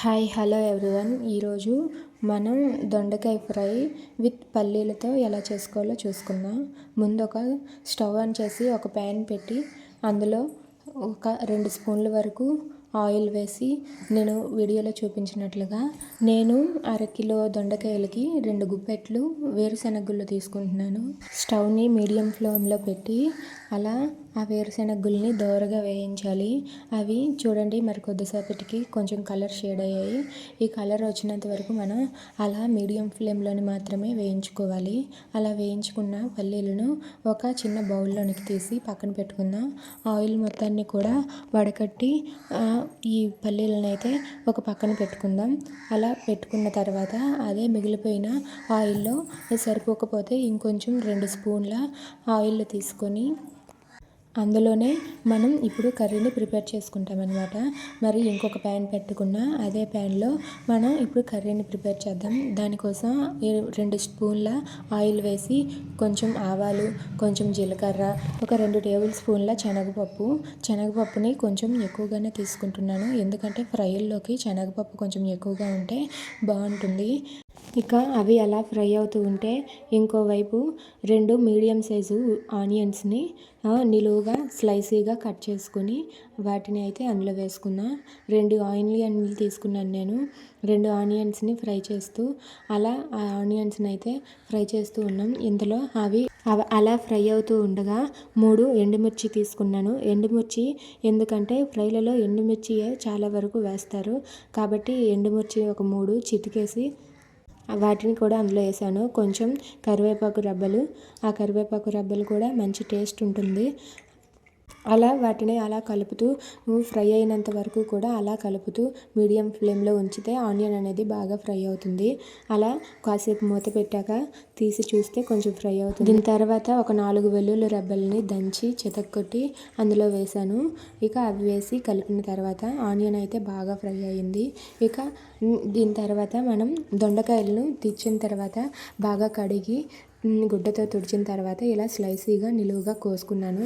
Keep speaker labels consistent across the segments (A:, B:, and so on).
A: Hi hello everyone. ఈరోజు మనం దొండకాయ ఫ్రై విత్ పల్లీలతో ఎలా చేసుకోవాలో చూసుకుందాం. ముందు ఒక స్టవ్ ఆన్ చేసి ఒక ప్యాన్ పెట్టి అందులో ఒక 2 స్పూన్ల వరకు ఆయిల్ వేసి నేను వీడియోలో చూపించినట్లుగా నేను అరకిలో దొండకాయలకి 2 గుప్పెట్లు వేరుశెనగ గుళ్ళు తీసుకుంటున్నాను. స్టవ్ని మీడియం ఫ్లేమ్లో పెట్టి అలా ఆ వేరుశెనగ గుళ్ళని దోరగా వేయించాలి. అవి చూడండి మరి కొద్దిసేపటికి కొంచెం కలర్ షేడ్ అయ్యాయి. ఈ కలర్ వచ్చినంత వరకు మనం అలా మీడియం ఫ్లేమ్లోని మాత్రమే వేయించుకోవాలి. అలా వేయించుకున్న పల్లీలను ఒక చిన్న బౌల్లోనికి తీసి పక్కన పెట్టుకుందాం. ఆయిల్ మొత్తాన్ని కూడా వడకట్టి ఈ పల్లీలను అయితే ఒక పక్కన పెట్టుకుందాం. అలా పెట్టుకున్న తర్వాత అదే మిగిలిపోయిన ఆయిల్లో సరిపోకపోతే ఇంకొంచెం 2 స్పూన్ల ఆయిల్ తీసుకొని అందులోనే మనం ఇప్పుడు కర్రీని ప్రిపేర్ చేసుకుంటాం అన్నమాట. మరి ఇంకొక ప్యాన్ పెట్టుకున్న అదే ప్యాన్లో మనం ఇప్పుడు కర్రీని ప్రిపేర్ చేద్దాం. దానికోసం 2 స్పూన్ల ఆయిల్ వేసి కొంచెం ఆవాలు, కొంచెం జీలకర్ర, ఒక 2 టేబుల్ స్పూన్ల శనగపప్పుని కొంచెం ఎక్కువగానే తీసుకుంటున్నాను. ఎందుకంటే ఫ్రైల్లోకి శనగపప్పు కొంచెం ఎక్కువగా ఉంటే బాగుంటుంది. ఇక అవి అలా ఫ్రై అవుతూ ఉంటే ఇంకోవైపు 2 మీడియం సైజు ఆనియన్స్ని నిలువుగా స్లైసీగా కట్ చేసుకుని వాటిని అయితే అందులో వేసుకున్నా. 2 ఆనియన్లు తీసుకున్నాను నేను. 2 ఆనియన్స్ని ఫ్రై చేస్తూ అలా ఆ ఆనియన్స్ని అయితే ఫ్రై చేస్తూ ఉన్నాం. ఇందులో అవి అలా ఫ్రై అవుతూ ఉండగా 3 ఎండుమిర్చి తీసుకున్నాను. ఎండుమిర్చి ఎందుకంటే ఫ్రైలలో ఎండుమిర్చియే చాలా వరకు వేస్తారు కాబట్టి ఎండుమిర్చి ఒక 3 చిటికేసి వాటిని కూడా అందులో వేసాను. కొంచెం కరివేపాకు రబ్బలు, ఆ కరివేపాకు రబ్బలు కూడా మంచి టేస్ట్ ఉంటుంది. అలా వాటిని అలా కలుపుతూ ఫ్రై అయినంత వరకు కూడా అలా కలుపుతూ మీడియం ఫ్లేమ్లో ఉంచితే ఆనియన్ అనేది బాగా ఫ్రై అవుతుంది. అలా కాసేపు మూత పెట్టాక తీసి చూస్తే కొంచెం ఫ్రై అవుతుంది. దీని తర్వాత ఒక 4 వెల్లుల్లి రెబ్బల్ని దంచి చితక్కొట్టి అందులో వేసాను. ఇక అవి వేసి కలిపిన తర్వాత ఆనియన్ అయితే బాగా ఫ్రై అయ్యింది. ఇక దీని తర్వాత మనం దొండకాయలను తెచ్చిన తర్వాత బాగా కడిగి గుడ్డతో తుడిచిన తర్వాత ఇలా స్లైసీగా నిలువుగా కోసుకున్నాను.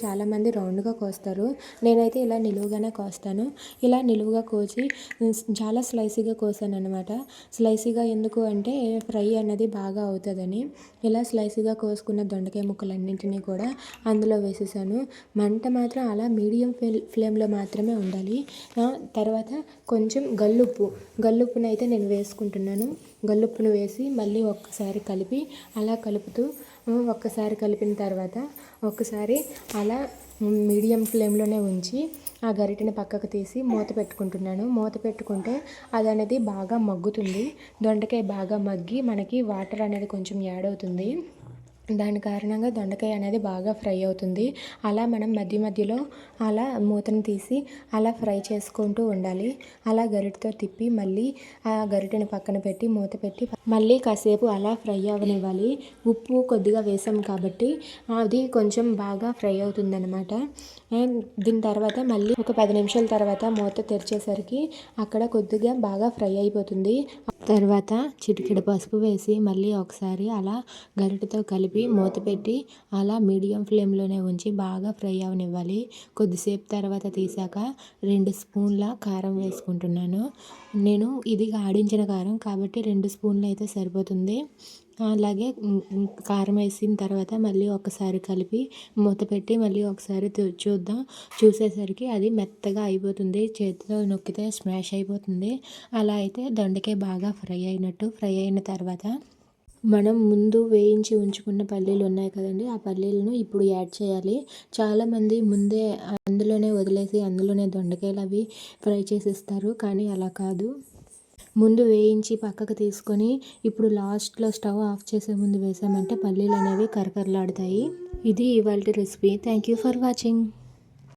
A: చాలామంది రౌండ్గా కోస్తారు. నేనైతే ఇలా నిలువుగానే కోస్తాను. ఇలా నిలువుగా కోసి చాలా స్లైసీగా కోసాను అనమాట. స్లైసీగా ఎందుకు అంటే ఫ్రై అనేది బాగా అవుతుందని. ఇలా స్లైసీగా కోసుకున్న దొండకాయ ముక్కలన్నింటినీ కూడా అందులో వేసేసాను. మంట మాత్రం అలా మీడియం ఫ్లేమ్లో మాత్రమే ఉండాలి. తర్వాత కొంచెం గల్లుప్పును అయితే నేను వేసుకుంటున్నాను. గల్లుప్పును వేసి మళ్ళీ ఒక్కసారి కలిపి అలా కలుపుతూ ఒక్కసారి కలిపిన తర్వాత ఒక్కసారి అలా మీడియం ఫ్లేమ్లోనే ఉంచి ఆ గరిటెని పక్కకు తీసి మూత పెట్టుకుంటున్నాను. మూత పెట్టుకుంటే అది అనేది బాగా మగ్గుతుంది. దొండకాయ బాగా మగ్గి మనకి వాటర్ అనేది కొంచెం యాడ్ అవుతుంది. దాని కారణంగా దొండకాయ అనేది బాగా ఫ్రై అవుతుంది. అలా మనం మధ్య మధ్యలో అలా మూతను తీసి అలా ఫ్రై చేసుకుంటూ ఉండాలి. అలా గరిటెతో తిప్పి మళ్ళీ ఆ గరిటెని పక్కన పెట్టి మూత పెట్టి మళ్ళీ కాసేపు అలా ఫ్రై అవ్వనివ్వాలి. ఉప్పు కొద్దిగా వేసాం కాబట్టి అది కొంచెం బాగా ఫ్రై అవుతుంది అనమాట. దీని తర్వాత మళ్ళీ ఒక 10 నిమిషాల తర్వాత మూత తెరిచేసరికి అక్కడ కొద్దిగా బాగా ఫ్రై అయిపోతుంది. తర్వాత చిటికెడు పసుపు వేసి మళ్ళీ ఒకసారి అలా గరిటెతో కలిపి మూత పెట్టి అలా మీడియం ఫ్లేమ్లోనే ఉంచి బాగా ఫ్రై అవనివ్వాలి. కొద్దిసేపు తర్వాత తీసాక 2 స్పూన్ల కారం వేసుకుంటున్నాను. నేను ఇది ఆడించిన కారం కాబట్టి 2 స్పూన్లు అయితే సరిపోతుంది. అలాగే కారం వేసిన తర్వాత మళ్ళీ ఒకసారి కలిపి మూత పెట్టి మళ్ళీ ఒకసారి చూసేసరికి అది మెత్తగా అయిపోతుంది. చేతితో నొక్కితే స్మాష్ అయిపోతుంది. అలా అయితే దొండకాయ బాగా ఫ్రై అయినట్టు. ఫ్రై అయిన తర్వాత మనం ముందు వేయించి ఉంచుకున్న పల్లీలు ఉన్నాయి కదండి, ఆ పల్లీలను ఇప్పుడు యాడ్ చేయాలి. చాలామంది ముందే అందులోనే వదిలేసి అందులోనే దొండకాయలు అవి ఫ్రై చేసేస్తారు. కానీ అలా కాదు. ముందు వేయించి పక్కకు తీసుకొని ఇప్పుడు లాస్ట్లో స్టవ్ ఆఫ్ చేసే ముందు వేసామంటే పల్లీలు అనేవి కరకరలాడతాయి. ఇది ఇవాల్టి recipe. Thank you for watching.